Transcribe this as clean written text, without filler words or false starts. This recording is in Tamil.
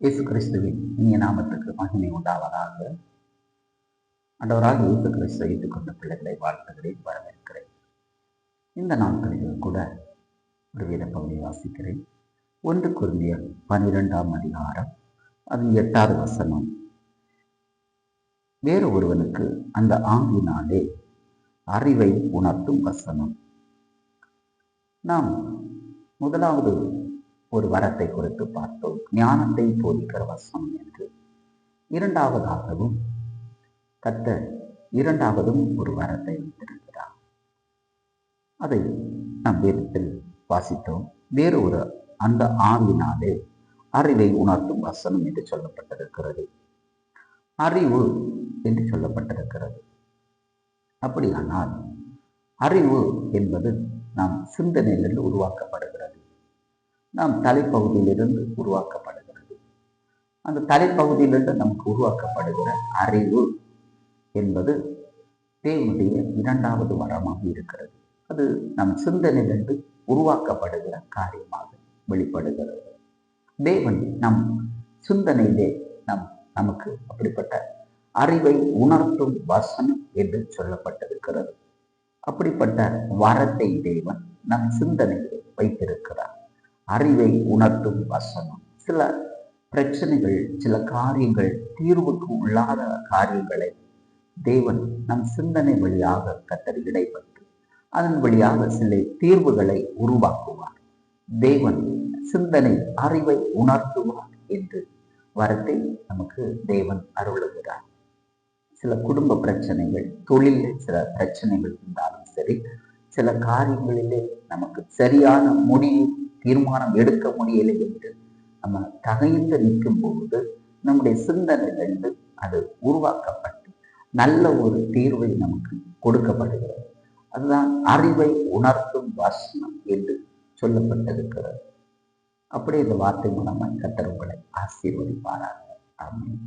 இயேசு கிறிஸ்துவின் இனிய நாமத்துக்கு மகிமை உண்டாவதாக. ஆண்டவராக இயேசு கிறிஸ்துவை ஏற்றுக்கொண்ட பிள்ளைகளை வாழ்த்துகிறேன், வரவேற்கிறேன். இந்த நாட்களில் கூட ஒரு வேத பகுதியை வாசிக்கிறேன். 1 கொரிந்தியர் 12ஆம் அதிகாரம், அது 8வது வசனம். வேறு ஒருவனுக்கு அந்த ஆங்கினாலே அறிவை உணர்த்தும் வசனம். நாம் முதலாவது ஒரு வரத்தை குறித்து பார்த்தோம், ஞானத்தை போதிக்கிற வசனம் என்று. இரண்டாவதாகவும் கர்த்தர் இரண்டாவதும் ஒரு வரத்தை வைத்திருக்கிறார். அதை நாம் வேதத்தில் வாசித்தோம். வேறு ஒரு அந்த ஆவினாலே அறிவை உணர்த்தும் வசனம் என்று சொல்லப்பட்டிருக்கிறது. அறிவு என்று சொல்லப்பட்டிருக்கிறது. அப்படியானால் அறிவு என்பது நாம் சிந்தனையிலிருந்து உருவாக்கப்படுகிறது. நாம் தலைப்பகுதியிலிருந்து உருவாக்கப்படுகிறது. அந்த தலைப்பகுதியிலிருந்து நமக்கு உருவாக்கப்படுகிற அறிவு என்பது தேவனுடைய இரண்டாவது வரமாக இருக்கிறது. அது நம் சிந்தனையிலிருந்து உருவாக்கப்படுகிற காரியமாக வெளிப்படுகிறது. தேவன் நம் சிந்தனையிலே நமக்கு அப்படிப்பட்ட அறிவை உணர்த்தும் வசனம் என்று சொல்லப்பட்டிருக்கிறது. அப்படிப்பட்ட வரத்தை தேவன் நம் சிந்தனையில் வைத்திருக்கிறார். அறிவை உணர்த்தும் வசனம். சில பிரச்சனைகள், சில காரியங்கள், தீர்வுக்கு உள்ளாத காரியங்களை தேவன் நம் சிந்தனை வழியாக கர்த்தர் இடைப்பட்டு அதன் வழியாக சில தீர்வுகளை உருவாக்குவார். தேவன் சிந்தனை அறிவை உணர்த்துவார் என்று வரத்தை நமக்கு தேவன் அருளுகிறார். சில குடும்ப பிரச்சனைகள், தொழிலில் சில பிரச்சனைகள் இருந்தாலும் சரி, சில காரியங்களிலே நமக்கு சரியான முடிவு தீர்மானம் எடுக்க முடியலை என்று நம்ம தகைந்து நிற்கும் பொழுது நம்முடைய சிந்தனையிலிருந்து அது உருவாக்கப்பட்டு நல்ல ஒரு தீர்வை நமக்கு கொடுக்கப்படுகிறது. அதுதான் அறிவை உணர்த்தும் வசனம் என்று சொல்லப்பட்டிருக்கிறது. அப்படியே இந்த வார்த்தை மூலமாக கர்த்தர் உங்களை ஆசீர்வதிப்பாராக. ஆமென்.